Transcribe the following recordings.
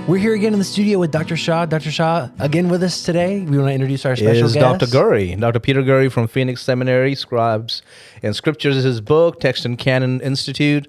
We're here again in the studio with Dr. Shah. Dr. Shah, again with us today. We want to introduce our special guest. Dr. Gurry. Dr. Peter Gurry from Phoenix Seminary, Scribes and Scriptures is his book, Text and Canon Institute.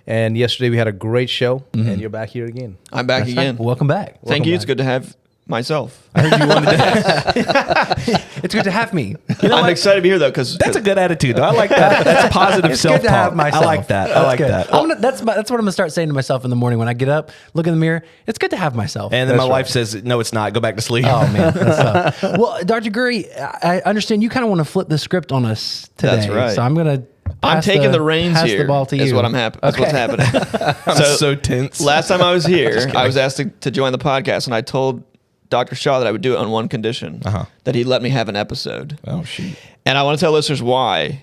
And yesterday we had a great show, and you're back here again. I'm back again. Right. Welcome back. Thank you. It's good to have myself. I heard you wanted to. It's good to have me. I'm excited to be here, though, because That's a good attitude, though. I like that. That's positive It's self-talk. good to have myself. I like that. I like good. that. That's what I'm going to start saying to myself in the morning when I get up, look in the mirror. It's good to have myself. And then my wife says, no, it's not. Go back to sleep. Oh, man. That's tough. Well, Dr. Gurry, I understand you kind of want to flip the script on us today. That's right. So I'm going to taking the reins pass here. The ball to you. Is what I'm happy. That's what's happening. I'm so tense. Last time I was here, I was asked to join the podcast, and I told Dr. Shah that I would do it on one condition, that he'd let me have an episode. Oh, shoot. And I want to tell listeners why.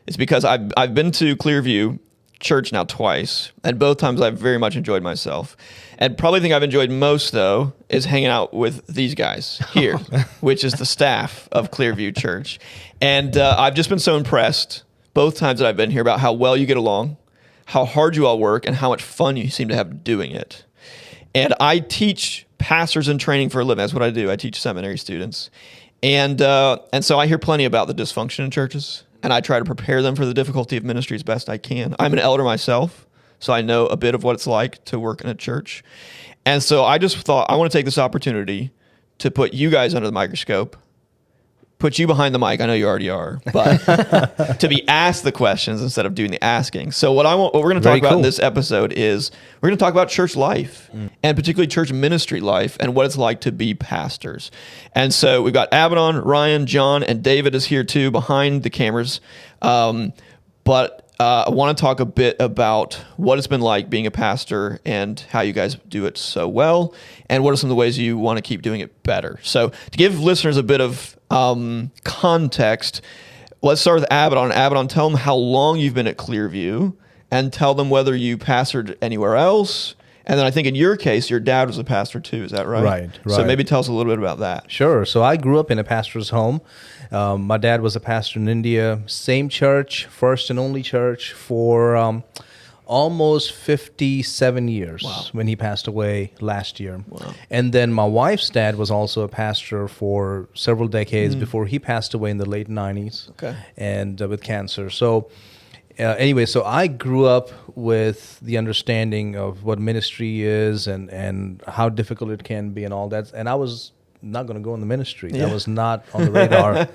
It's because I've been to Clearview Church now twice, and both times I've very much enjoyed myself. And probably the thing I've enjoyed most, though, is hanging out with these guys here, which is the staff of Clearview Church. And I've just been so impressed both times that I've been here about how well you get along, how hard you all work, and how much fun you seem to have doing it. And I teach pastors in training for a living. That's what I do. I teach seminary students. And so I hear plenty about the dysfunction in churches, and I try to prepare them for the difficulty of ministry as best I can. I'm an elder myself, so I know a bit of what it's like to work in a church. And so I just thought I want to take this opportunity to put you guys under the microscope, put you behind the mic. I know you already are, but to be asked the questions instead of doing the asking. So what we're going to talk about in this episode is we're going to talk about church life, and particularly church ministry life, and what it's like to be pastors. And so we've got Abaddon, Ryan, John, and David is here too behind the cameras. But I want to talk a bit about what it's been like being a pastor and how you guys do it so well, and what are some of the ways you want to keep doing it better. So to give listeners a bit of context, let's start with Abaddon. Abaddon, tell them how long you've been at Clearview, and tell them whether you pastored anywhere else. And then I think in your case, your dad was a pastor too. Is that right? Right. So maybe tell us a little bit about that. Sure. So I grew up in a pastor's home. My dad was a pastor in India, same church, first and only church for almost 57 years when he passed away last year. Wow. And then my wife's dad was also a pastor for several decades before he passed away in the late 90s and with cancer. So anyway, so I grew up with the understanding of what ministry is and how difficult it can be and all that. And I was not going to go in the ministry. That was not on the radar.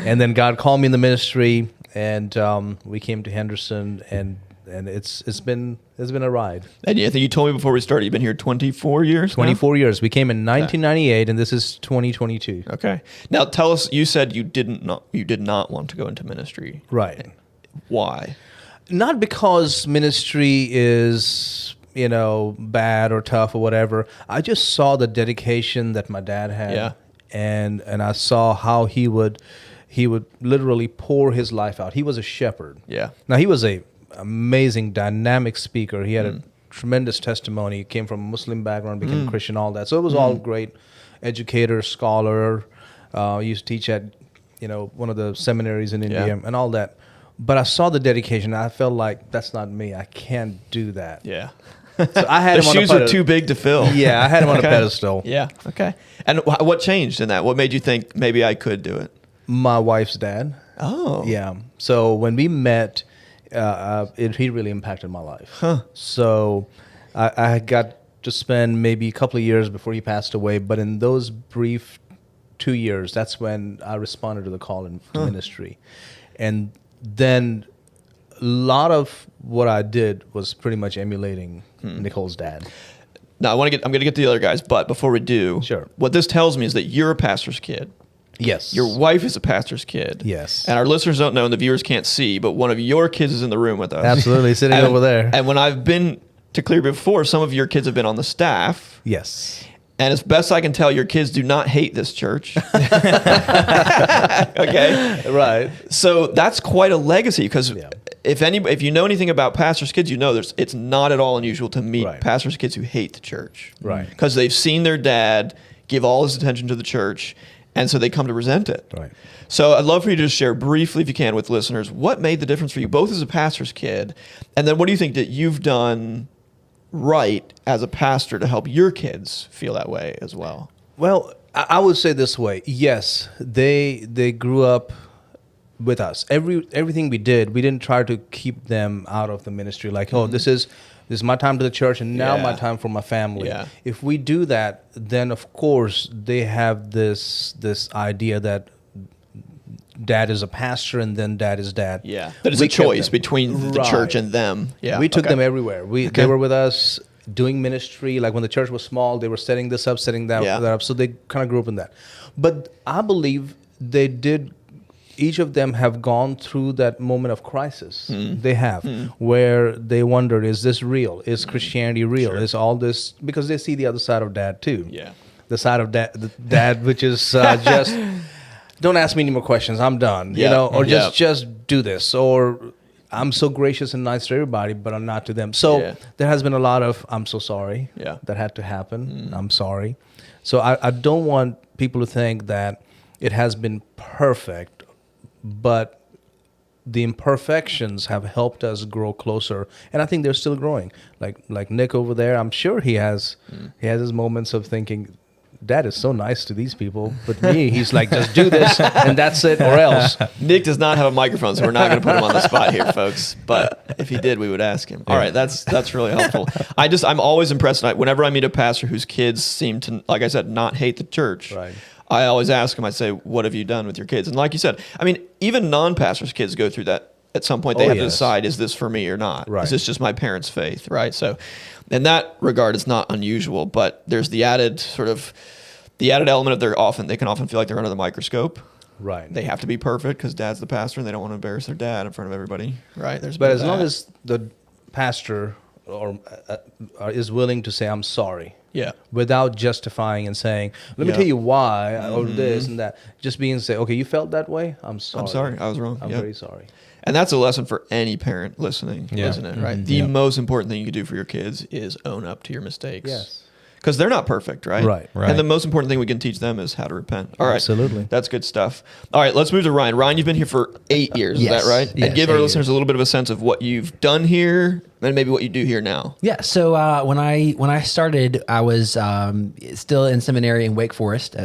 And then God called me in the ministry, and we came to Henderson, and it's been a ride. And I think you told me before we started, you've been here 24 years 24 years. We came in 1998, and this is 2022. Okay. Now tell us, you said you did not want to go into ministry. Right. Why? Not because ministry is, bad or tough or whatever. I just saw the dedication that my dad had, and I saw how he would literally pour his life out. He was a shepherd. Yeah. Now he was a amazing, dynamic speaker. He had a tremendous testimony. He came from a Muslim background, became Christian, all that. So it was all great. Educator, scholar. Used to teach at one of the seminaries in India and all that. But I saw the dedication. And I felt like that's not me. I can't do that. Yeah. So I had the him shoes are too big to fill. Yeah, I had him on a pedestal. Yeah. Okay. And what changed in that? What made you think maybe I could do it? My wife's dad. Oh. Yeah. So when we met, he really impacted my life. Huh. So I got to spend maybe a couple of years before he passed away. But in those brief 2 years, that's when I responded to the call in ministry. And then a lot of what I did was pretty much emulating Nicole's dad. Now I'm going to get to the other guys, but before we do, what this tells me is that you're a pastor's kid. Yes. Your wife is a pastor's kid. Yes. And our listeners don't know and the viewers can't see, but one of your kids is in the room with us. Absolutely, sitting over there. And when I've been to Clearview before, some of your kids have been on the staff. Yes. And as best I can tell, your kids do not hate this church. Okay? Right. So that's quite a legacy, because if you know anything about pastors' kids, it's not at all unusual to meet pastors' kids who hate the church. Right. Because they've seen their dad give all his attention to the church, and so they come to resent it. Right. So I'd love for you to just share briefly, if you can, with listeners, what made the difference for you, both as a pastor's kid, and then what do you think that you've done right as a pastor to help your kids feel that way as well? Well, I would say this way. Yes, they grew up with us. Everything we did, we didn't try to keep them out of the ministry. Like, oh, this is my time to the church, and now my time for my family. Yeah. If we do that, then of course they have this idea that dad is a pastor and then dad is dad. Yeah, that is We a kept choice them. between the church and them. Yeah, We took them everywhere. They were with us doing ministry. Like when the church was small, they were setting this up, setting that up. So they kind of grew up in that. But I believe they did. Each of them have gone through that moment of crisis. They have, where they wondered, is this real? Is Christianity real? Is all this, because they see the other side of dad too. Yeah. The side of dad, which is just, don't ask me any more questions. I'm done. You know, or just do this. Or I'm so gracious and nice to everybody, but I'm not to them. So there has been a lot of, I'm so sorry. That had to happen. I'm sorry. So I don't want people to think that it has been perfect, but the imperfections have helped us grow closer, and I think they're still growing. Like Nick over there, I'm sure he has his moments of thinking, Dad is so nice to these people, but me, he's like, just do this and that's it, or else. Nick does not have a microphone, so we're not going to put him on the spot here, folks. But if he did, we would ask him. All right, that's really helpful. I'm always impressed. Whenever I meet a pastor whose kids seem to, like I said, not hate the church. Right. I always ask them, I say, what have you done with your kids? And like you said, I mean, even non-pastors' kids go through that at some point. They have to decide, is this for me or not? Right. Is this just my parents' faith, right? So in that regard, it's not unusual, but there's the added element of they can often feel like they're under the microscope. Right. They have to be perfect because dad's the pastor and they don't want to embarrass their dad in front of everybody, right? But as long as the pastor is willing to say, I'm sorry. Yeah. Without justifying and saying, let me tell you why, or this and that. Just being say, okay, you felt that way? I'm sorry. I'm sorry. I was wrong. I'm very sorry. And that's a lesson for any parent listening, isn't it? Right. The most important thing you can do for your kids is own up to your mistakes. Yes. Because they're not perfect, right? Right. And the most important thing we can teach them is how to repent. All right. Absolutely. That's good stuff. All right, let's move to Ryan. Ryan, you've been here for 8 years, Yes. is that right? Yes, And give our 8 listeners a little bit of a sense of what you've done here and maybe what you do here now. Yeah. So when I started, I was still in seminary in Wake Forest,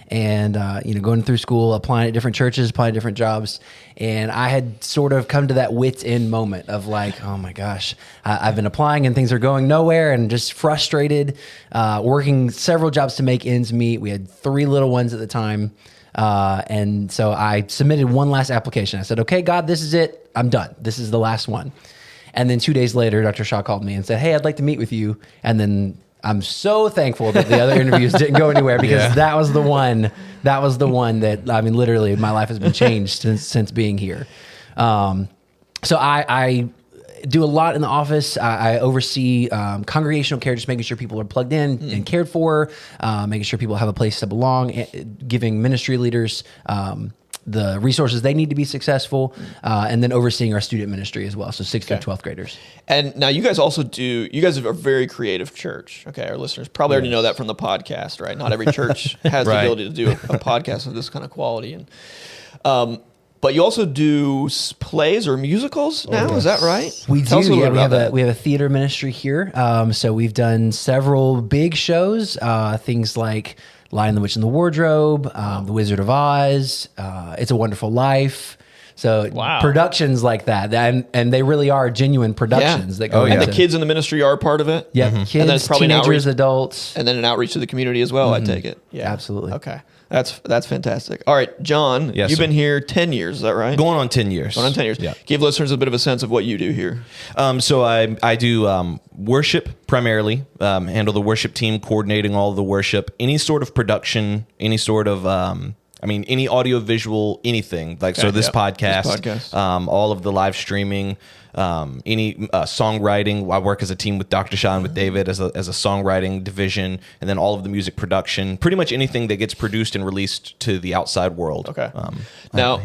and going through school, applying at different churches, applying to different jobs, and I had sort of come to that wit's end moment of like, oh my gosh, I've been applying and things are going nowhere, and just frustrated, working several jobs to make ends meet. We had 3 little ones at the time. And so I submitted one last application. I said, okay, God, this is it. I'm done. This is the last one. And then 2 days later, Dr. Shah called me and said, hey, I'd like to meet with you. And then I'm so thankful that the other interviews didn't go anywhere, because that was the one that, I mean, literally my life has been changed since being here. So I do a lot in the office. I oversee congregational care, just making sure people are plugged in and cared for, making sure people have a place to belong, giving ministry leaders the resources they need to be successful, and then overseeing our student ministry as well. So 6th through 12th graders. And now you guys are a very creative church. Okay. Our listeners probably already know that from the podcast, right? Not every church has the ability to do a podcast of this kind of quality. And, but you also do plays or musicals now, is that right? We Tell us a do. little Yeah, bit about that. we have a theater ministry here. So we've done several big shows, things like Lion, the Witch, and the Wardrobe, The Wizard of Oz, It's a Wonderful Life. So productions like that, and they really are genuine productions that go. And the kids in the ministry are a part of it. Yeah, kids, and then it's probably teenagers, adults, and then an outreach to the community as well. I take it. Yeah, absolutely. Okay, that's fantastic. All right, John, you've been here 10 years. Is that right? Going on 10 years. Going on 10 years. Yeah. Give listeners a bit of a sense of what you do here. So I do worship primarily, handle the worship team, coordinating all of the worship, any sort of production, any sort of any audio, visual, anything. Like, so this podcast, all of the live streaming, any songwriting. I work as a team with Dr. Shah and with David as a songwriting division, and then all of the music production, pretty much anything that gets produced and released to the outside world. Okay. Now,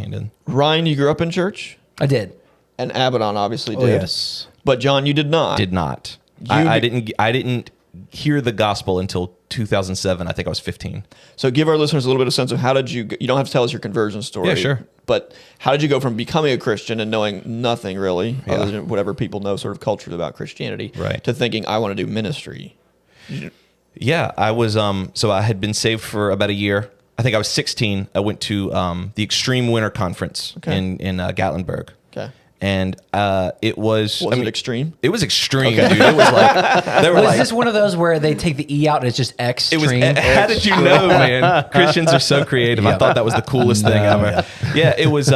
Ryan, you grew up in church? I did. And Abaddon obviously did. Oh, yes. But John, you did not. Did not. I didn't hear the gospel until 2007. I think I was 15. So give our listeners a little bit of sense of how did you don't have to tell us your conversion story. Yeah, sure. But how did you go from becoming a Christian and knowing nothing really, Yeah. other than whatever people know sort of culturally about Christianity, Right. to thinking, I want to do ministry? Yeah, I was. So I had been saved for about a year. I think I was 16. I went to the Extreme Winter Conference Okay. in Gatlinburg. Okay. And it was. Was it extreme? It was extreme, dude. It was like they were Was like. this one of those where they take the E out and it's just It was. extreme? How did you know, man? Christians are so creative. I thought that was the coolest thing ever. Yeah, it was.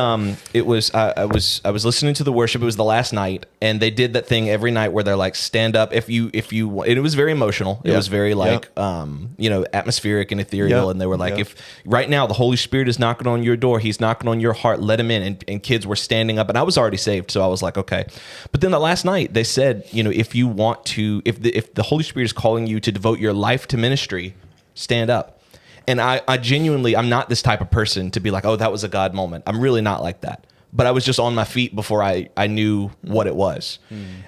It was. I was listening to the worship. It was the last night, and they did that thing every night where they're like, stand up if you. And it was very emotional. It Yeah. was very like, atmospheric and ethereal. Yeah. And they were like, Yeah. if right now the Holy Spirit is knocking on your door, He's knocking on your heart. Let Him in. And kids were standing up, and I was already saved, so I was like, okay. But then the last night they said, if you want to, if the Holy Spirit is calling you to devote your life to ministry, stand up. And I genuinely, I'm not this type of person to be like, oh, that was a God moment. I'm really not like that. But I was just on my feet before I knew what it was.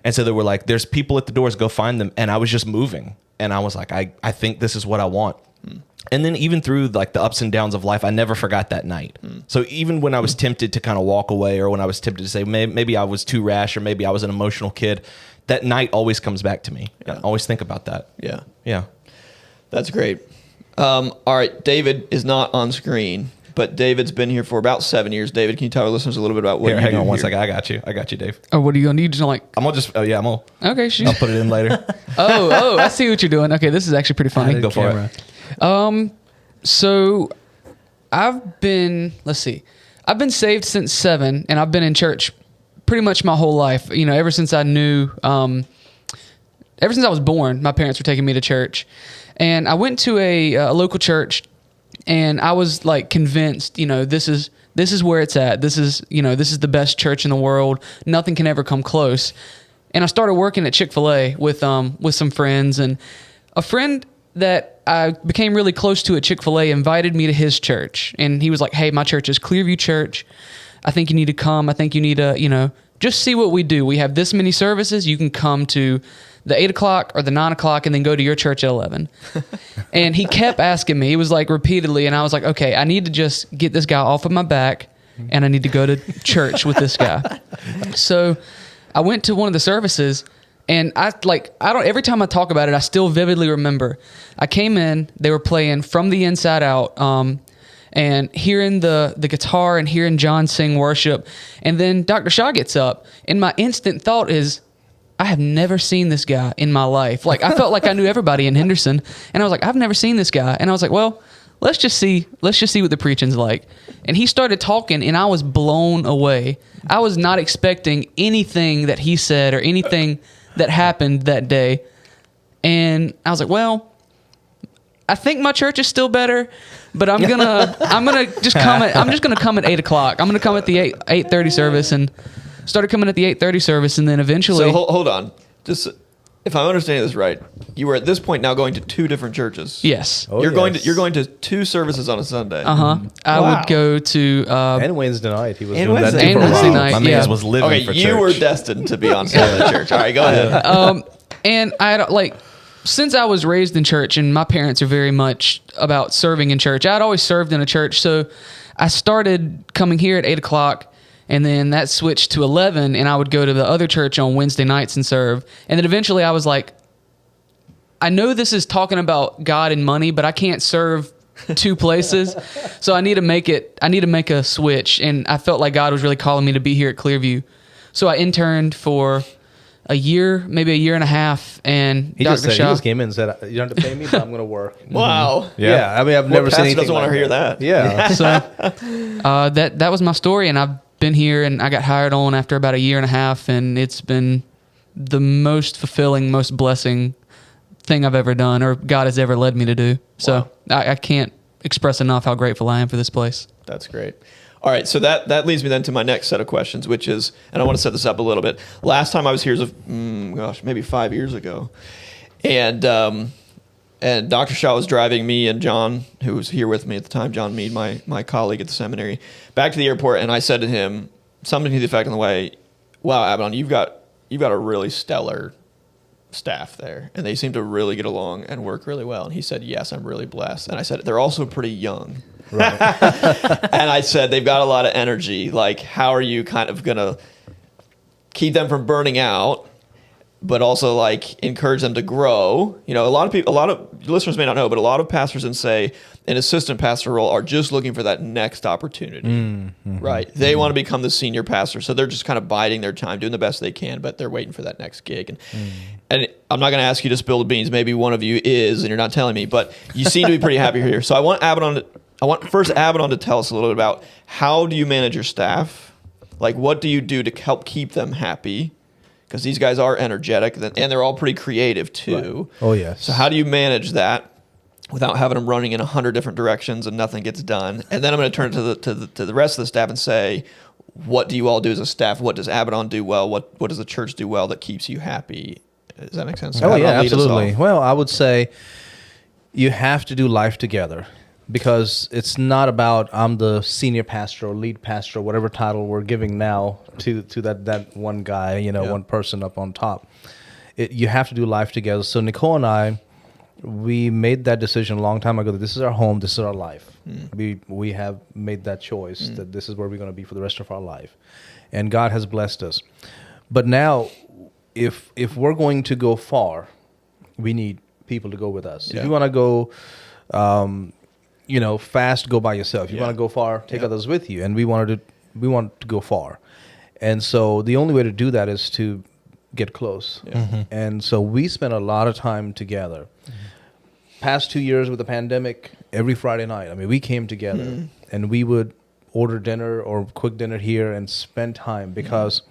And so they were like, there's people at the doors, go find them. And I was just moving. And I was like, I think this is what I want. And then even through like the ups and downs of life, I never forgot that night. So even when I was tempted to kind of walk away, or when I was tempted to say maybe I was too rash, or maybe I was an emotional kid, that night always comes back to me. Yeah. I always think about that. Yeah. Yeah. That's great. All right. David is not on screen, but David's been here for about 7 years. David, can you tell our listeners a little bit about what Here, you hang do on one here? second. I got you, Dave. Oh, what are you gonna need? Just like, I'm gonna just. Oh yeah, I'm gonna. okay, shoot. I'll put it in later. Oh, I see what you're doing. Okay, this is actually pretty funny. Go for it. So I've been saved since 7, and I've been in church pretty much my whole life. Ever since I knew, ever since I was born, my parents were taking me to church, and I went to a local church, and I was like convinced, this is where it's at. This is the best church in the world. Nothing can ever come close. And I started working at Chick-fil-A with some friends, and a friend that I became really close to at Chick-fil-A invited me to his church. And he was like, hey, my church is Clearview Church. I think you need to come. I think you need to, just see what we do. We have this many services. You can come to the 8 o'clock or the 9 o'clock and then go to your church at 11. And he kept asking me. He was like repeatedly. And I was like, okay, I need to just get this guy off of my back, and I need to go to church with this guy. So I went to one of the services, and every time I talk about it, I still vividly remember. I came in, they were playing From the Inside Out, and hearing the guitar and hearing John sing worship. And then Dr. Shah gets up, and my instant thought is, I have never seen this guy in my life. Like, I felt like I knew everybody in Henderson, and I was like, I've never seen this guy. And I was like, well, let's just see what the preaching's like. And he started talking, and I was blown away. I was not expecting anything that he said or anything that happened that day. And I was like, well, I think my church is still better, but I'm gonna just come at 8 o'clock. I'm gonna come at the 8:30 service, and started coming at the 8:30 service, and then eventually. So hold on. Just if I'm understanding this right, you were at this point now going to 2 different churches. Yes. Oh, you're yes. going to 2 services on a Sunday. I would go to And Wednesday night. He was And doing that Wednesday too for a Wednesday while. night. My Yeah. man was living Okay, for you church. were destined to be on Sunday church. All right, go ahead. and I had since I was raised in church, and my parents are very much about serving in church. I'd always served in a church, so I started coming here at 8 o'clock, and then that switched to 11, and I would go to the other church on Wednesday nights and serve. And then eventually I was like, I know this is talking about God and money, but I can't serve 2 places. So I need to make a switch. And I felt like God was really calling me to be here at Clearview. So I interned for a year, maybe a year and a half. And He Dr. just Shah, came in and said, "You don't have to pay me, but I'm going to work." Wow. Yeah. I mean, I've What never seen pastor anything. doesn't want to like hear that? Yeah. So that was my story, and I've been here, and I got hired on after about a year and a half, and it's been the most fulfilling, most blessing thing I've ever done, or God has ever led me to do. So I can't express enough how grateful I am for this place. That's great. All right, so that leads me then to my next set of questions, which is, and I want to set this up a little bit. Last time I was here was, maybe 5 years ago, and Dr. Shah was driving me and John, who was here with me at the time, John Mead, my colleague at the seminary, back to the airport, and I said to him something to the effect on the way, "Wow, Abaddon, you've got a really stellar staff there, and they seem to really get along and work really well. And he said, yes, I'm really blessed. And I said, they're also pretty young. Right. And I said, they've got a lot of energy. Like, how are you kind of going to keep them from burning out, but also like encourage them to grow? You know, a lot of listeners may not know, but a lot of pastors in, say, an assistant pastor role are just looking for that next opportunity, right? They want to become the senior pastor, so they're just kind of biding their time, doing the best they can, but they're waiting for that next gig. And I'm not going to ask you to spill the beans. Maybe one of you is, and you're not telling me, but you seem to be pretty happy here. So I want first Abaddon to tell us a little bit about, how do you manage your staff? Like, what do you do to help keep them happy? Because these guys are energetic, and they're all pretty creative too. Right. Oh, yes. So how do you manage that without having them running in 100 different directions and nothing gets done? And then I'm going to turn to the rest of the staff and say, what do you all do as a staff? What does Abaddon do well? What does the church do well that keeps you happy? Does that make sense? Oh, yeah, absolutely. Well, I would say you have to do life together, because it's not about I'm the senior pastor or lead pastor or whatever title we're giving now to that one guy, one person up on top. You have to do life together. So Nicole and I, we made that decision a long time ago that this is our home, this is our life. We have made that choice that this is where we're going to be for the rest of our life. And God has blessed us. But now, if we're going to go far, we need people to go with us. If you want to go fast, go by yourself. You want to go far, take others with you. And we want to go far. And so the only way to do that is to get close. And so we spent a lot of time together. Past 2 years with the pandemic, every Friday night, I mean, we came together and we would order dinner or quick dinner here and spend time, because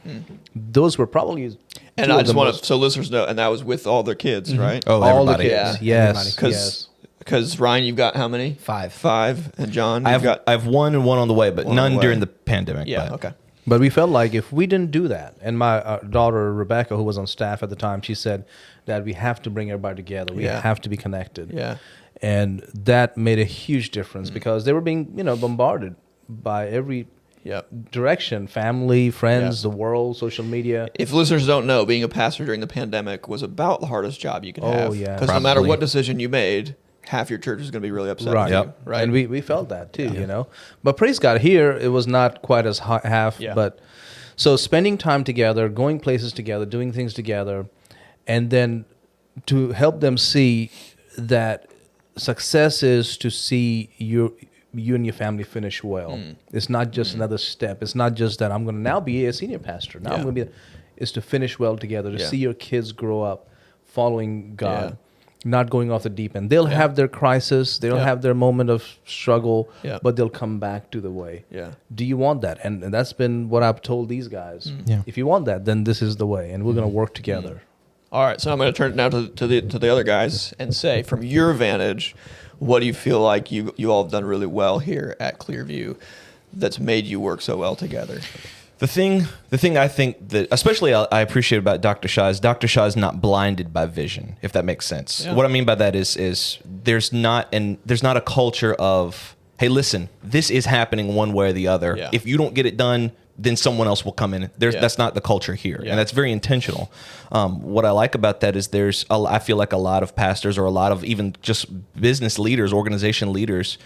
those were probably. And I just want to, so listeners know, and that was with all their kids, right? Oh, all everybody. the kids. Yes. Because Ryan, you've got how many? 5. And John, I have one and one on the way, but none during the pandemic. Yeah, but. okay. But we felt like if we didn't do that, and my daughter Rebecca, who was on staff at the time, she said, "Dad, we have to bring everybody together. We have to be connected." Yeah. And that made a huge difference, because they were being, bombarded by every direction: family, friends, the world, social media. If listeners don't know, being a pastor during the pandemic was about the hardest job you could have. Oh, yeah. Because no matter what decision you made, half your church is going to be really upset with you. Right. And we felt that too, But praise God, here it was not quite as half. Yeah. But so spending time together, going places together, doing things together, and then to help them see that success is to see you and your family finish well. It's not just another step. It's not just that I'm going to now be a senior pastor. Now I'm going to be. It's to finish well together, to see your kids grow up following God. Not going off the deep end. They'll have their crisis. They'll have their moment of struggle, but they'll come back to the way. Yeah. Do you want that? And that's been what I've told these guys. If you want that, then this is the way, and we're going to work together. All right. So I'm going to turn it now to the other guys and say, from your vantage, what do you feel like you all have done really well here at Clearview that's made you work so well together? The thing I think that especially I appreciate about Dr. Shah is not blinded by vision, if that makes sense. What I mean by that is there's not a culture of, hey, listen, this is happening one way or the other. Yeah. If you don't get it done, then someone else will come in. That's not the culture here, and that's very intentional. What I like about that is I feel like a lot of pastors, or a lot of even just business leaders, organization leaders,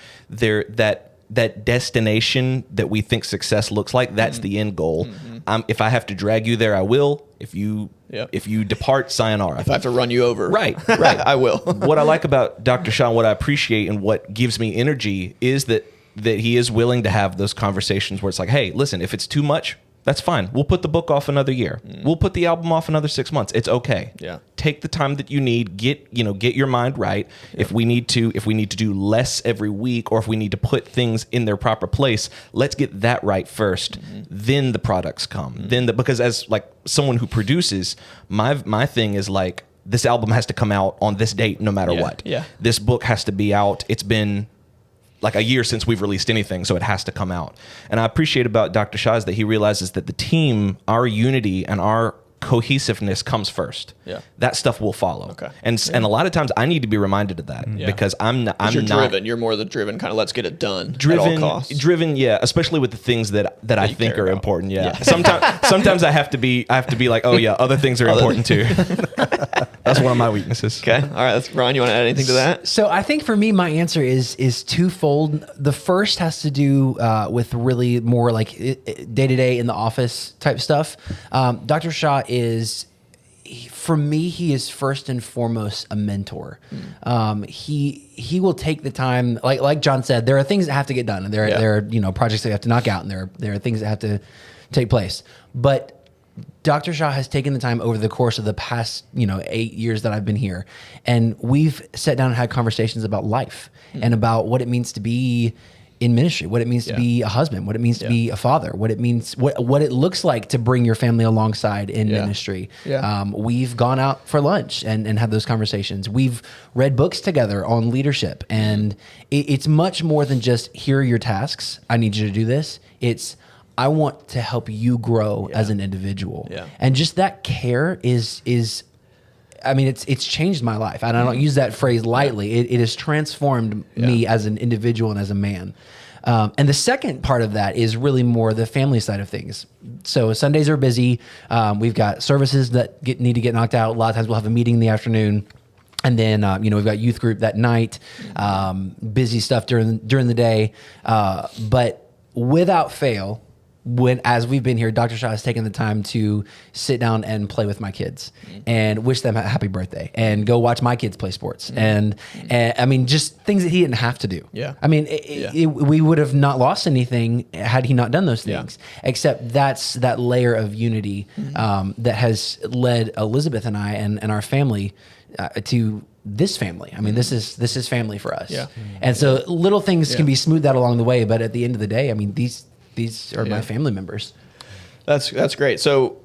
that destination that we think success looks like, that's the end goal. If I have to drag you there, I will. If you depart, sayonara. If I have to run you over, right, I will. What I like about Dr. Shah, what I appreciate and what gives me energy is that he is willing to have those conversations where it's like, hey, listen, if it's too much, that's fine. We'll put the book off another year. We'll put the album off another 6 months. It's okay. Yeah. Take the time that you need. Get your mind right. Yeah. If we need to do less every week, or if we need to put things in their proper place, let's get that right first. Then the products come. Because as like someone who produces, my thing is like, this album has to come out on this date no matter what. Yeah. This book has to be out. It's been like a year since we've released anything, so it has to come out. And I appreciate about Dr. Shah is that he realizes that the team, our unity and our cohesiveness comes first. Yeah. That stuff will follow. Okay. And a lot of times I need to be reminded of that because I'm not. You're driven. You're more the driven kind of. Let's get it done Driven, at all costs. driven, yeah, especially with the things that I you think care are about. important. Yeah. Sometimes I have to be like, oh yeah, other things are important too. That's one of my weaknesses. Okay. All right. That's Brian. You want to add anything to that? So I think for me, my answer is twofold. The first has to do with really more like day to day in the office type stuff. Dr. Shah for me, he is first and foremost a mentor. He will take the time, like John said, there are things that have to get done, and there are projects that you have to knock out, and there are things that have to take place. But Dr. Shah has taken the time over the course of the past 8 years that I've been here, and we've sat down and had conversations about life and about what it means to be in ministry, what it means to be a husband, what it means to be a father, what it means, what it looks like to bring your family alongside in ministry. Yeah. We've gone out for lunch and had those conversations. We've read books together on leadership, and it's much more than just here are your tasks. I need you to do this. It's I want to help you grow as an individual. Yeah. And just that care is I mean, it's changed my life. And I don't use that phrase lightly. It has transformed me as an individual and as a man. And the second part of that is really more the family side of things. So Sundays are busy. We've got services that need to get knocked out. A lot of times we'll have a meeting in the afternoon. And then, we've got youth group that night, busy stuff during the day. But without fail, as we've been here, Dr. Shah has taken the time to sit down and play with my kids and wish them a happy birthday and go watch my kids play sports. And I mean, just things that he didn't have to do. Yeah. I mean, we would have not lost anything had he not done those things, except that's that layer of unity that has led Elizabeth and I and our family to this family. I mean, this is family for us. Yeah. And so little things can be smoothed out along the way, but at the end of the day, I mean, these are my family members. That's great. So,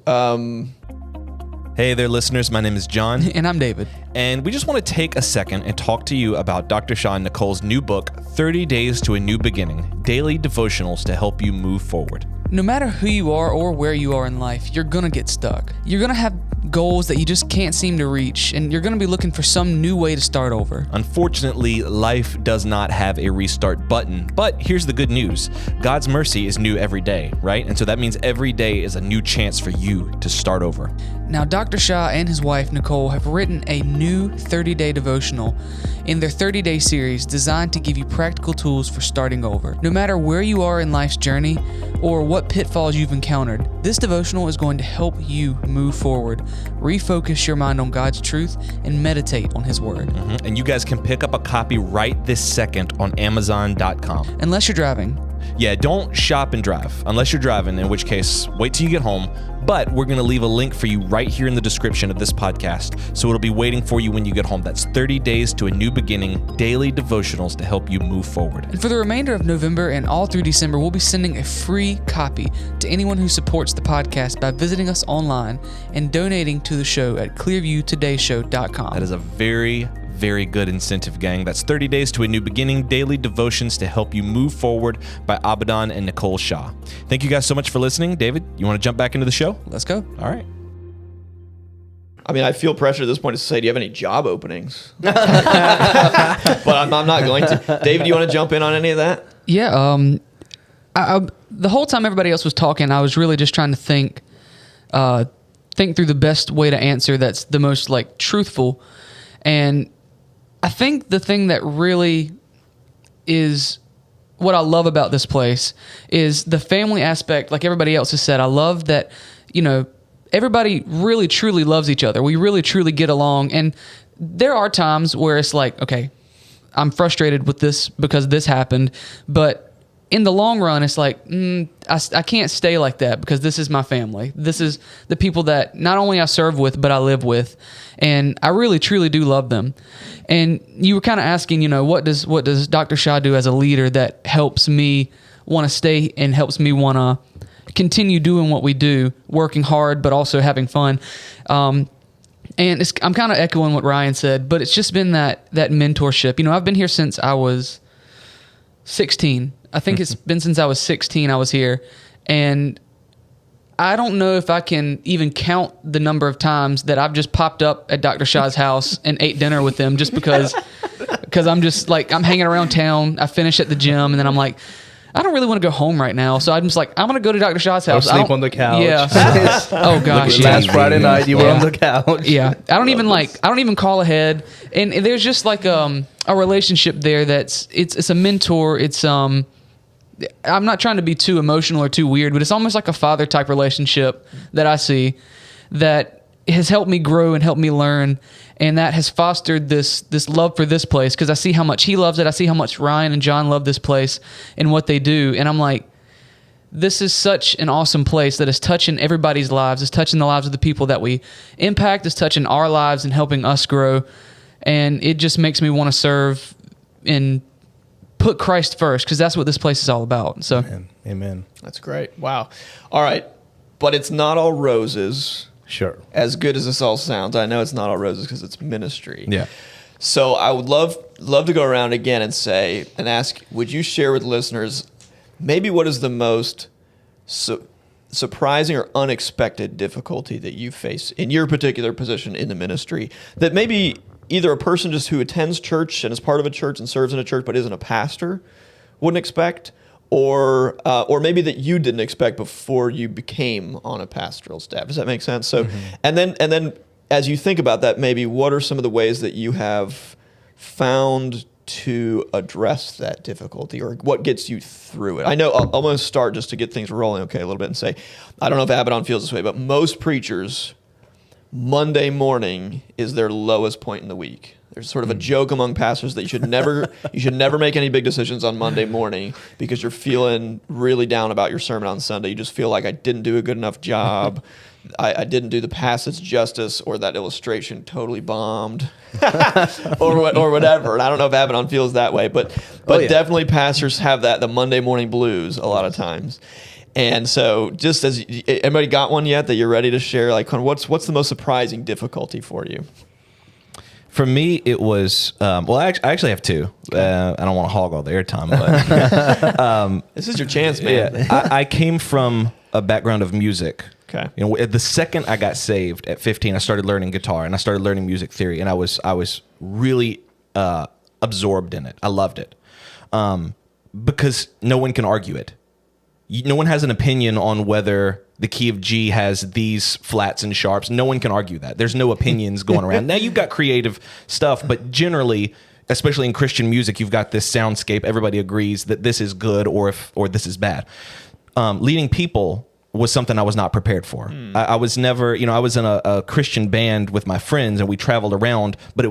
Hey there, listeners. My name is John. And I'm David. And we just want to take a second and talk to you about Dr. Shah and Nicole's new book, 30 Days to a New Beginning, Daily Devotionals to Help You Move Forward. No matter who you are or where you are in life, you're going to get stuck. You're going to have goals that you just can't seem to reach, and you're going to be looking for some new way to start over. Unfortunately, life does not have a restart button, but here's the good news. God's mercy is new every day, right? And so that means every day is a new chance for you to start over. Now, Dr. Shah and his wife, Nicole, have written a new 30-day devotional in their 30-day series designed to give you practical tools for starting over. No matter where you are in life's journey or what pitfalls you've encountered, this devotional is going to help you move forward, refocus your mind on God's truth, and meditate on His Word. And you guys can pick up a copy right this second on Amazon.com. Unless you're driving. Yeah, don't shop and drive unless you're driving, in which case, wait till you get home. But we're going to leave a link for you right here in the description of this podcast, so it'll be waiting for you when you get home. That's 30 Days to a New Beginning, daily devotionals to help you move forward. And for the remainder of November and all through December, we'll be sending a free copy to anyone who supports the podcast by visiting us online and donating to the show at clearviewtodayshow.com. That is a very, very good incentive, gang. That's 30 Days to a New Beginning, daily devotions to help you move forward by Abadan and Nicole Shah. Thank you guys so much for listening. David, you want to jump back into the show? Let's go. All right. I mean, I feel pressure at this point to say, do you have any job openings? But I'm not going to. David, do you want to jump in on any of that? Yeah. The whole time everybody else was talking, I was really just trying to think through the best way to answer that's the most truthful. And I think the thing that really is what I love about this place is the family aspect. Like everybody else has said, I love that, everybody really truly loves each other. We really truly get along. And there are times where it's like, okay, I'm frustrated with this because this happened. But in the long run, it's like, I can't stay like that because this is my family. This is the people that not only I serve with, but I live with. And I really, truly do love them. And you were kind of asking, what does Dr. Shah do as a leader that helps me want to stay and helps me want to continue doing what we do, working hard, but also having fun. And I'm kind of echoing what Ryan said, but it's just been that mentorship. I've been here since I was 16. I think it's been since I was 16 I was here. And I don't know if I can even count the number of times that I've just popped up at Dr. Shah's house and ate dinner with them just because I'm just like, I'm hanging around town. I finish at the gym and then I'm like, I don't really want to go home right now. So I'm just like, I'm going to go to Dr. Shah's house. Or sleep on the couch. Yeah. Oh gosh. Last Friday night you were on the couch. Yeah. I don't even call ahead. And there's just like a relationship there it's a mentor. I'm not trying to be too emotional or too weird, but it's almost like a father type relationship that I see that has helped me grow and helped me learn. And that has fostered this love for this place because I see how much he loves it. I see how much Ryan and John love this place and what they do. And I'm like, this is such an awesome place that is touching everybody's lives. It's touching the lives of the people that we impact. It's touching our lives and helping us grow. And it just makes me want to serve and put Christ first because that's what this place is all about. So, Amen. That's great. Wow. All right. But it's not all roses. Sure. As good as this all sounds, I know it's not all roses because it's ministry. Yeah. So I would love to go around again and ask, would you share with listeners maybe what is the most surprising or unexpected difficulty that you face in your particular position in the ministry that maybe either a person just who attends church and is part of a church and serves in a church but isn't a pastor wouldn't expect, or maybe that you didn't expect before you became on a pastoral staff. Does that make sense? So, and then as you think about that, maybe what are some of the ways that you have found to address that difficulty, or what gets you through it? I know I'm going to start just to get things rolling, a little bit, and say, I don't know if Abaddon feels this way, but most preachers, Monday morning is their lowest point in the week. There's sort of a joke among pastors that you should never make any big decisions on Monday morning because you're feeling really down about your sermon on Sunday. You just feel like I didn't do a good enough job. I didn't do the passage justice, or that illustration totally bombed, or whatever. And I don't know if Abaddon feels that way, but definitely pastors have the Monday morning blues a lot of times. And so, just as anybody got one yet that you're ready to share, like what's the most surprising difficulty for you? For me, it was I actually have two. I don't want to hog all the airtime, but this is your chance, man. Yeah, I came from a background of music. Okay. You know, the second I got saved at 15, I started learning guitar and I started learning music theory, and I was really absorbed in it. I loved it because no one can argue it. No one has an opinion on whether the key of G has these flats and sharps. No one can argue that. There's no opinions going around. Now you've got creative stuff, but generally, especially in Christian music, you've got this soundscape. Everybody agrees that this is good or this is bad. Leading people was something I was not prepared for. I was never, I was in a Christian band with my friends and we traveled around, but it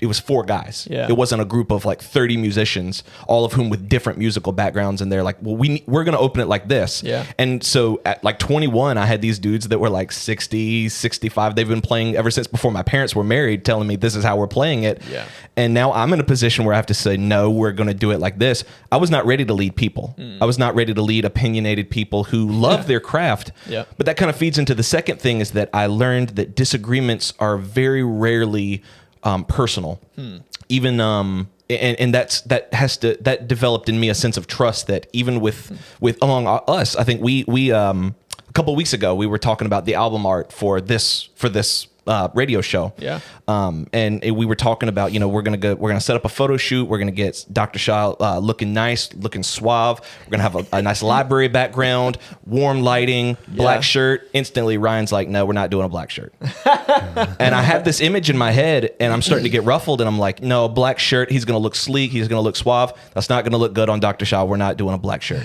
was four guys. Yeah. It wasn't a group of like 30 musicians, all of whom with different musical backgrounds. And they're like, well, we're going to open it like this. Yeah. And so at like 21, I had these dudes that were like 60, 65. They've been playing ever since before my parents were married, telling me this is how we're playing it. Yeah. And now I'm in a position where I have to say, no, we're going to do it like this. I was not ready to lead people. I was not ready to lead opinionated people who love their craft. Yeah. But that kind of feeds into the second thing, is that I learned that disagreements are very rarely personal. Even and that developed in me a sense of trust that even with among us, I think we a couple of weeks ago we were talking about the album art for this radio show. Yeah. And we were talking about, we're gonna set up a photo shoot. We're gonna get Dr. Shah looking nice, looking suave. We're gonna have a nice library background, warm lighting, black shirt. Instantly, Ryan's like, "No, we're not doing a black shirt." And I have this image in my head, and I'm starting to get ruffled. And I'm like, "No, black shirt. He's gonna look sleek. He's gonna look suave. That's not gonna look good on Dr. Shah. We're not doing a black shirt."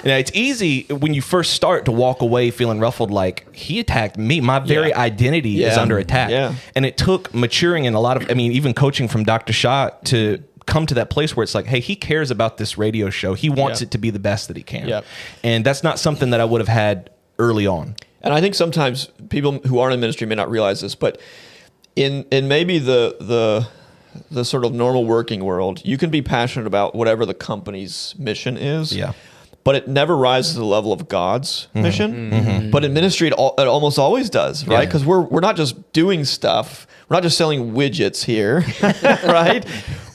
It's easy when you first start to walk away feeling ruffled, like he attacked me. My very identity is under attack. Yeah. And it took maturing and a lot of, even coaching from Dr. Shah to come to that place where it's like, hey, he cares about this radio show. He wants it to be the best that he can. Yep. And that's not something that I would have had early on. And I think sometimes people who aren't in ministry may not realize this, but in maybe the sort of normal working world, you can be passionate about whatever the company's mission is. Yeah. But it never rises to the level of God's mission. Mm-hmm. But in ministry, it almost always does, right? Because we're not just doing stuff. We're not just selling widgets here, right?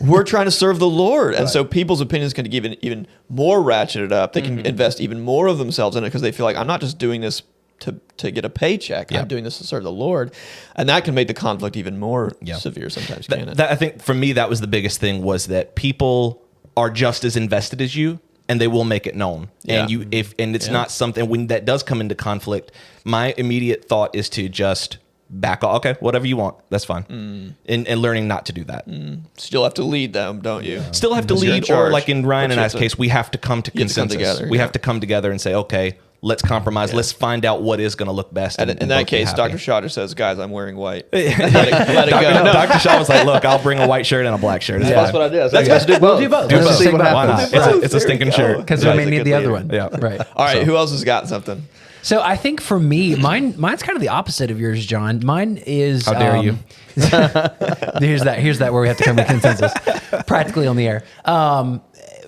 We're trying to serve the Lord. And so people's opinions can get even more ratcheted up. They can invest even more of themselves in it because they feel like, I'm not just doing this to get a paycheck. Yeah. I'm doing this to serve the Lord, and that can make the conflict even more Yeah. severe sometimes. Can it? I think for me, that was the biggest thing, was that people are just as invested as you, and they will make it known. Yeah. And it's not something, when that does come into conflict, my immediate thought is to just back off. Okay, whatever you want, that's fine. And learning not to do that. Still have to lead them, don't you? Still have to Because you're in lead, or charge. like in Ryan But and you I's have to- case, we have to come to you have to come consensus. together, We yeah. have to come together and say, okay, let's compromise. Yeah. Let's find out what is going to look best. And and in both that be case, happy. Dr. Shah just says, "Guys, I'm wearing white. Let it go." No. Dr. Shaw was like, look, I'll bring a white shirt and a black shirt. It's That's fine. what I did. I was like, let's do both. do both. Do Let's both. see See what what Why happens. not? It's a stinking shirt. Because Yeah, we he's may a need good the other leader. one. Yeah. Right. All right, who else has got something? So I think for me, mine's kind of the opposite of yours, John. Mine is. How dare you? Here's that where we have to come to consensus, practically on the air.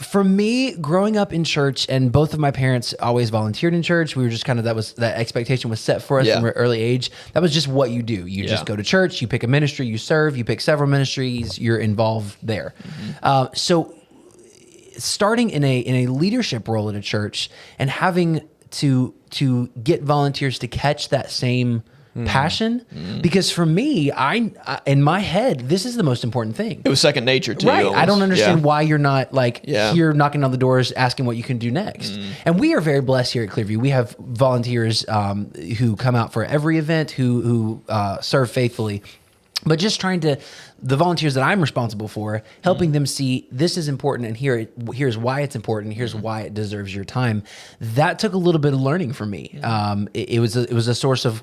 For me, growing up in church, and both of my parents always volunteered in church. We were just kind of, that expectation was set for us Yeah. from an early age. That was just what you do. You just Yeah. go to church, you pick a ministry, you serve, you pick several ministries, you're involved there. So starting in a leadership role at a church and having to get volunteers to catch that same passion, because for me, I in my head, this is the most important thing. It was second nature to you. Right. I don't almost. understand Yeah. why you're not like Yeah. here knocking on the doors asking what you can do next. And we are very blessed here at Clearview. We have volunteers who come out for every event, who serve faithfully. But just trying to, the volunteers that I'm responsible for, helping them see this is important, and here's why it's important, here's why it deserves your time. That took a little bit of learning for me. It was a source of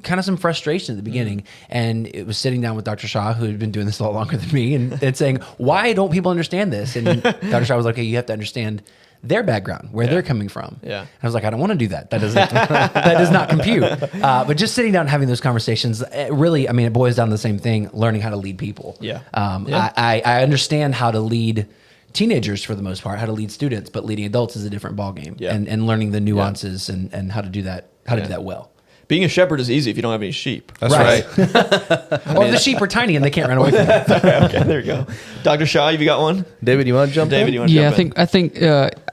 kind of some frustration at the beginning, and it was sitting down with Dr. Shah, who had been doing this a lot longer than me, and saying, why don't people understand this? And Dr. Shah was like, okay, you have to understand their background, where they're coming from. Yeah. And I was like, I don't want to do that. That doesn't, that does not compute. But just sitting down and having those conversations, really, I mean, it boils down to the same thing, learning how to lead people. Yeah. Yeah. I understand how to lead teenagers for the most part, how to lead students, but leading adults is a different ballgame. Yeah. And learning the nuances and how to do that, to do that well. Being a shepherd is easy if you don't have any sheep. That's Right. right. Or if the sheep are tiny and they can't run away from them. Okay, there you go. Dr. Shaw, have you got one? David, you want to jump David, in? you want to Yeah, jump in? I think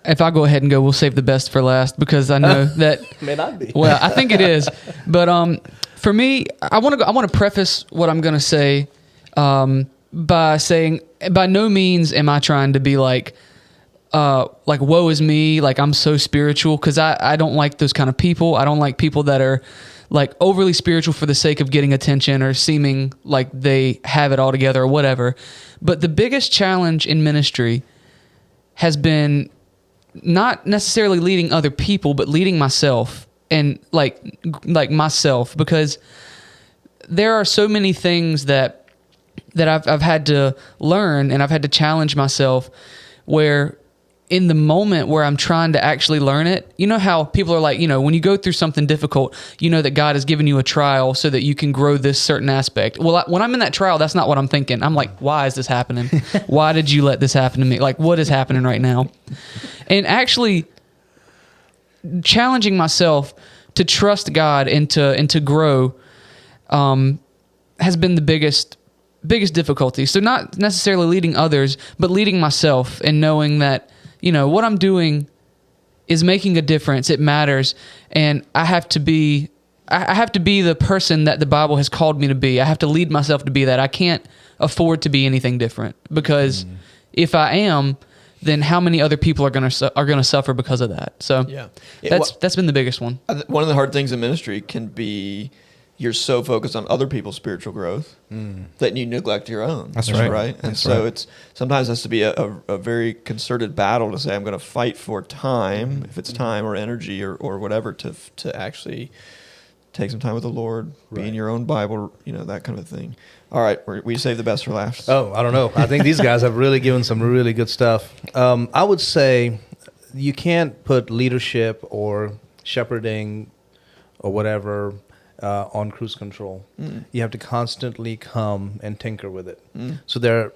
if I go ahead and go, we'll save the best for last, because I know that May not be. Well, I think it is, but for me, I want to preface what I'm going to say by saying, by no means am I trying to be like woe is me, like I'm so spiritual, because I don't like those kind of people. I don't like people that are like overly spiritual for the sake of getting attention or seeming like they have it all together or whatever. But the biggest challenge in ministry has been not necessarily leading other people, but leading myself, and like myself, because there are so many things that I've had to learn, and I've had to challenge myself, where in the moment where I'm trying to actually learn it, you know how people are like, when you go through something difficult, you know that God has given you a trial so that you can grow this certain aspect. Well, when I'm in that trial, that's not what I'm thinking. I'm like, why is this happening? Why did you let this happen to me? Like, what is happening right now? And actually challenging myself to trust God and to grow has been the biggest difficulty. So not necessarily leading others, but leading myself, and knowing that, what I'm doing is making a difference. It matters. And I have to be the person that the Bible has called me to be. I have to lead myself to be that. I can't afford to be anything different, because if I am, then how many other people are going to suffer because of that? So Yeah. that's been the biggest one. One of the hard things in ministry can be you're so focused on other people's spiritual growth that you neglect your own. That's right. And That's so right. it's sometimes has to be a very concerted battle to say, I'm going to fight for time, if it's time or energy or whatever, to actually take some time with the Lord, be in your own Bible, that kind of thing. All right, we save the best for last. Oh, I don't know. I think these guys have really given some really good stuff. I would say you can't put leadership or shepherding or whatever on cruise control. You have to constantly come and tinker with it. So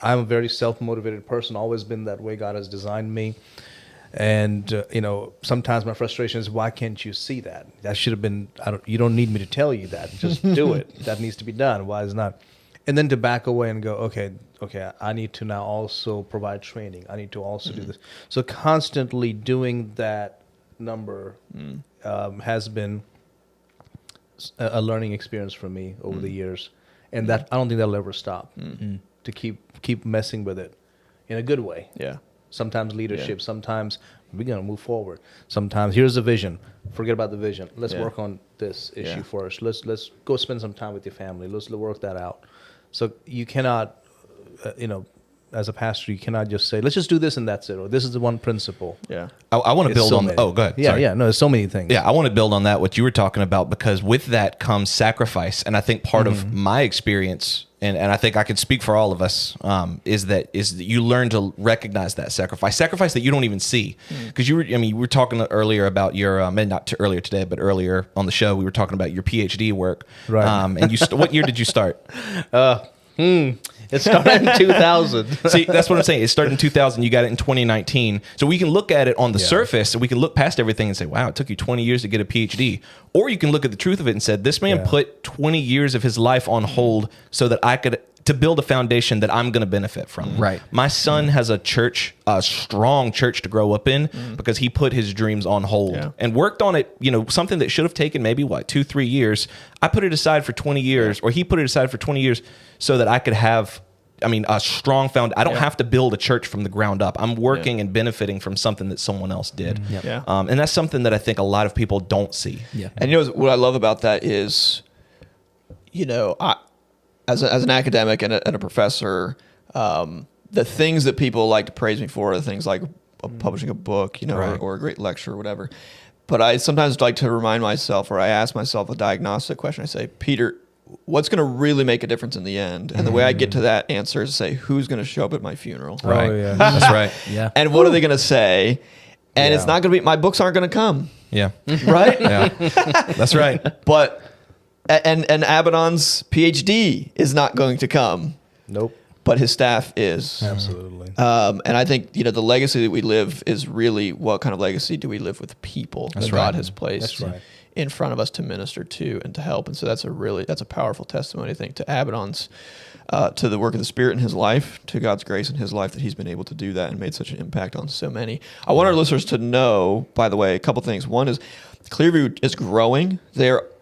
I'm a very self-motivated person, always been that way. God has designed me. And, sometimes my frustration is, why can't you see that? That should have been, you don't need me to tell you that. Just do it. That needs to be done. Why is it not? And then to back away and go, okay, I need to now also provide training. I need to also do this. So constantly doing that number has been a learning experience for me over the years, and that I don't think that'll ever stop. To keep messing with it in a good way. Yeah. Sometimes leadership. Sometimes we're gonna move forward. Sometimes here's the vision. Forget about the vision. Let's work on this issue first. Let's go spend some time with your family. Let's work that out. So you cannot, as a pastor, you cannot just say, let's just do this and that's it, or this is the one principle. Yeah. I want to build on. Oh, go ahead. Yeah, Sorry. no, there's so many things. Yeah, I want to build on that, what you were talking about, because with that comes sacrifice. And I think part of my experience, and I think I can speak for all of us, is that you learn to recognize that sacrifice that you don't even we were talking earlier about your, earlier today, but earlier on the show, we were talking about your PhD work. Right. And what year did you start? It started in 2000. See, that's what I'm saying. It started in 2000. You got it in 2019. So we can look at it on the surface, and we can look past everything and say, wow, it took you 20 years to get a PhD. Or you can look at the truth of it and said, this man put 20 years of his life on hold so that I could to build a foundation that I'm going to benefit from. Right. My son has a strong church to grow up in because he put his dreams on hold and worked on it. Something that should have taken maybe 2-3 years. I put it aside for 20 years, or he put it aside for 20 years so that I could have, a strong foundation. I don't have to build a church from the ground up. I'm working and benefiting from something that someone else did. And that's something that I think a lot of people don't see. Yeah. And what I love about that is, as an academic and a professor, the things that people like to praise me for are things like publishing a book, or a great lecture or whatever. But I sometimes like to remind myself, or I ask myself a diagnostic question. I say, Peter, what's going to really make a difference in the end? And the way I get to that answer is to say, who's going to show up at my funeral? Right. Oh, yeah. That's right. Yeah. And what are they going to say? And it's not going to be, my books aren't going to come. Yeah. Right? Yeah. That's right. But, and Abaddon's PhD is not going to come. Nope. But his staff is. Absolutely. And I think, the legacy that we live is really, what kind of legacy do we live with people that God has placed in front of us to minister to and to help. And so that's a powerful testimony, I think, to Abaddon's, to the work of the Spirit in his life, to God's grace in his life, that he's been able to do that and made such an impact on so many. I want our listeners to know, by the way, a couple things. One is Clearview is growing.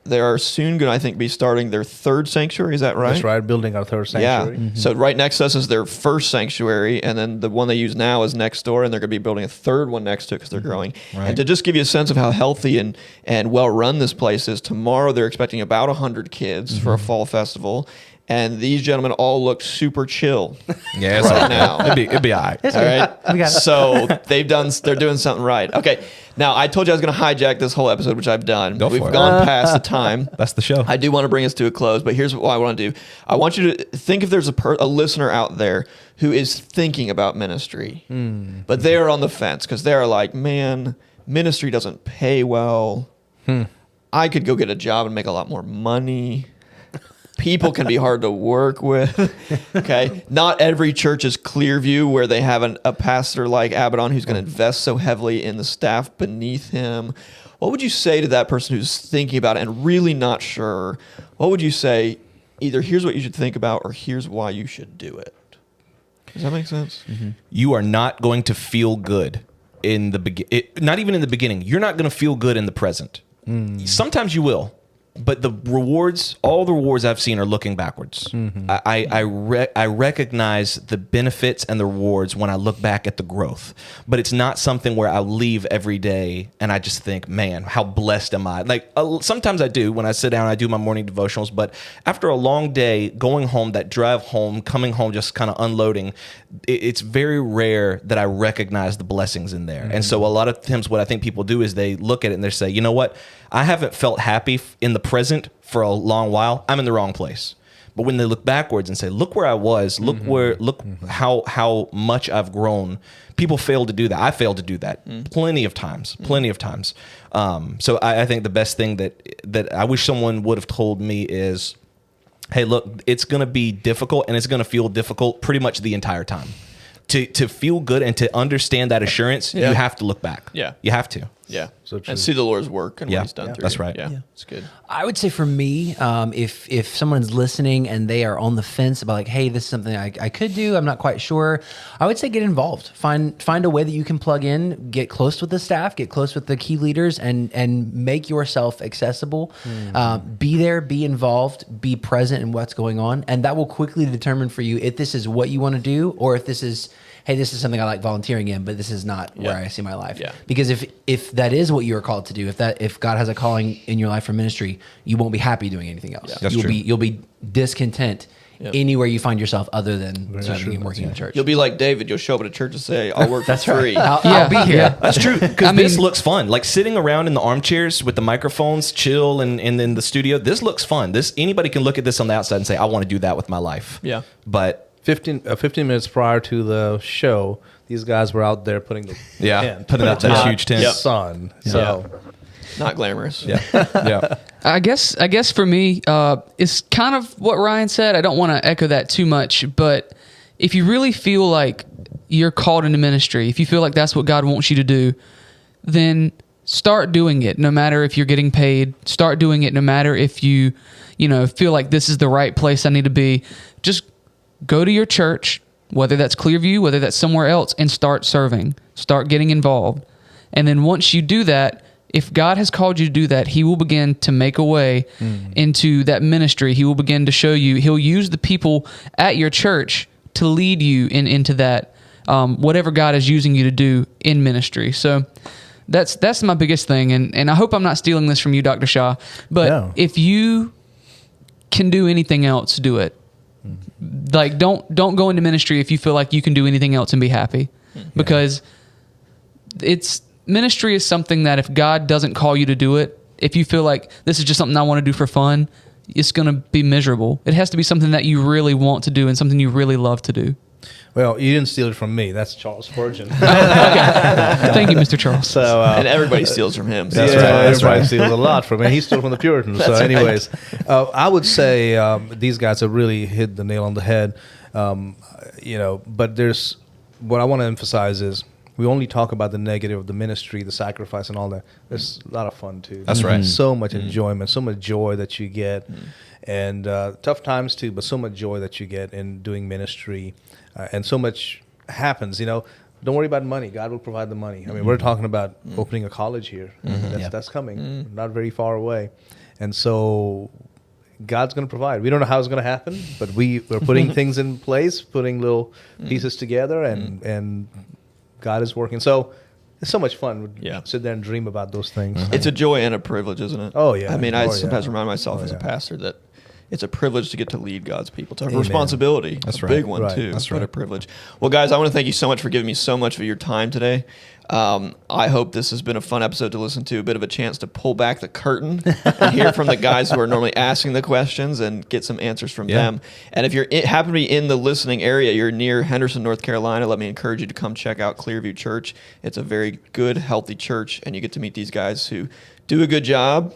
They are soon going to, I think, be starting their third sanctuary. Is that right? That's right. Building our third sanctuary. Yeah. So right next to us is their first sanctuary, and then the one they use now is next door, and they're going to be building a third one next to it because they're growing. Right. And to just give you a sense of how healthy and well run this place is, tomorrow they're expecting about 100 kids for a fall festival. And these gentlemen all look super chill. Yeah, right now. It'd be all right. All right. So they're doing something right. Okay. Now, I told you I was going to hijack this whole episode, which I've done. We've gone past the time. That's the show. I do want to bring us to a close, but here's what I want to do. I want you to think if there's a listener out there who is thinking about ministry, but they are on the fence because they're like, man, ministry doesn't pay well. I could go get a job and make a lot more money. People can be hard to work with. Okay. Not every church is Clearview, where they have a pastor like Abaddon who's going to invest so heavily in the staff beneath him. What would you say to that person who's thinking about it and really not sure? What would you say? Either here's what you should think about, or here's why you should do it. Does that make sense? You are not going to feel good in the beginning. Not even in the beginning. You're not going to feel good in the present. Sometimes you will. But all the rewards I've seen are looking backwards. I recognize the benefits and the rewards when I look back at the growth. But it's not something where I leave every day and I just think, man, how blessed am I? Like sometimes I do when I sit down, I do my morning devotionals. But after a long day, going home, that drive home, coming home, just kind of unloading, it's very rare that I recognize the blessings in there. And so a lot of times what I think people do is they look at it and they say, you know what? I haven't felt happy in the present for a long while. I'm in the wrong place. But when they look backwards and say, look where I was, look how much I've grown. People fail to do that. I failed to do that plenty of times. So I think the best thing that I wish someone would have told me is, hey, look, it's going to be difficult, and it's going to feel difficult pretty much the entire time. To feel good and to understand that assurance, you have to look back. Yeah. You have to. Yeah. So true. And see the Lord's work and Yeah. what he's done through That's you. right. Yeah. Yeah. It's good. I would say for me, if someone's listening and they are on the fence about like, hey, this is something I could do, I'm not quite sure, I would say get involved. Find a way that you can plug in, get close with the staff, get close with the key leaders, and make yourself accessible. Be there, be involved, be present in what's going on, and that will quickly determine for you if this is what you want to do or if this is, hey, this is something I like volunteering in, but this is not where I see my life. Yeah. Because if that is what you are called to do, if God has a calling in your life for ministry, you won't be happy doing anything else. That's you'll true. You'll be discontent anywhere you find yourself other than serving and working in the church. You'll be like David. You'll show up at a church and say, I'll work for free. I'll be here. Yeah. That's true. Because I mean- this looks fun. Like sitting around in the armchairs with the microphones, chill, and in the studio. This looks fun. Anybody can look at this on the outside and say, I want to do that with my life. Yeah. But 15 minutes prior to the show, these guys were out there putting the putting out that huge tent. Yep. sun. So Not glamorous. Yeah. I guess for me, it's kind of what Ryan said. I don't want to echo that too much, but if you really feel like you're called into ministry, if you feel like that's what God wants you to do, then start doing it. No matter if you're getting paid, start doing it. No matter if you feel like this is the right place I need to be, just go to your church, whether that's Clearview, whether that's somewhere else, and start serving, start getting involved. And then once you do that, if God has called you to do that, he will begin to make a way into that ministry. He will begin to show you. He'll use the people at your church to lead you into that, whatever God is using you to do in ministry. So that's my biggest thing. And I hope I'm not stealing this from you, Dr. Shah, but No. if you can do anything else, do it. Like, don't go into ministry if you feel like you can do anything else and be happy, because ministry is something that if God doesn't call you to do it, if you feel like this is just something I want to do for fun, it's going to be miserable. It has to be something that you really want to do and something you really love to do. well, you didn't steal it from me. That's Charles Spurgeon. Thank you, Mr. Charles. So And everybody steals from him. So That's that's right. fine. Everybody steals a lot from him. He stole from the Puritans. So, anyways, I would say these guys have really hit the nail on the head. But there's what I want to emphasize is we only talk about the negative of the ministry, the sacrifice, and all that. There's a lot of fun too. That's right. So much enjoyment, so much joy that you get, and tough times too. But so much joy that you get in doing ministry, and so much happens. Don't worry about money. God will provide the money. I mean, we're talking about opening a college here. That's coming, not very far away, and so God's going to provide. We don't know how it's going to happen, but we're putting things in place, putting little pieces together, and God is working. So it's so much fun. Yeah. Sit there and dream about those things. It's a joy and a privilege, isn't it? Oh, yeah. I mean, I Oh, sometimes yeah. remind myself Oh, as a yeah. pastor that it's a privilege to get to lead God's people. It's a Amen. responsibility. That's a right. big one, Right. too. That's But a privilege. Well, guys, I want to thank you so much for giving me so much of your time today. I hope this has been a fun episode to listen to, a bit of a chance to pull back the curtain and hear from the guys who are normally asking the questions and get some answers from them. And if you happen to be in the listening area, you're near Henderson, North Carolina, let me encourage you to come check out Clearview Church. It's a very good, healthy church, and you get to meet these guys who do a good job,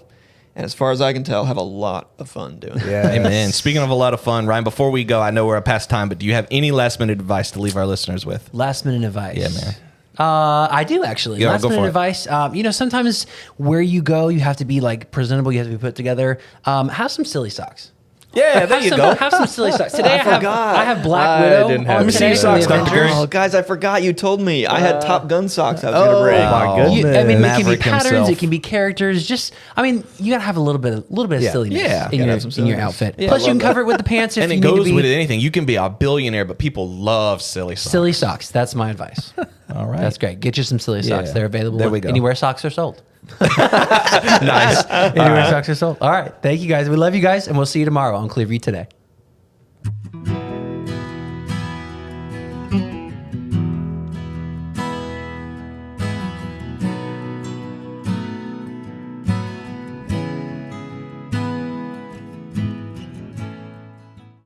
and as far as I can tell, have a lot of fun doing it. Yeah. Amen. Speaking of a lot of fun, Ryan, before we go, I know we're past time, but do you have any last minute advice to leave our listeners with? Last minute advice. Yeah, man. I do actually. Yeah, Last go minute for it. advice. Sometimes where you go, you have to be like presentable. You have to be put together. Have some silly socks. Yeah, there Have some silly socks. Today I have Black I Widow. didn't have on any. today Let me see your from the socks, Dr. Avengers. Gurry. Oh, guys, I forgot you told me. I had Top Gun socks I was going to bring. my goodness. I mean, it can be Maverick patterns. himself. It can be characters. Just, you gotta have a little bit of Yeah. silliness Yeah. in, Gotta your, have some in your silliness. outfit. Yeah, Plus, I you can love cover it with the pants if And you it need to goes be. with anything. You can be a billionaire, but people love silly socks. Silly socks. That's my advice. All right. That's great. Get you some silly socks. Yeah. They're available There we go. anywhere socks are sold. Nice. Anywhere socks are sold. All right. Thank you guys. We love you guys, and we'll see you tomorrow on Clearview Today.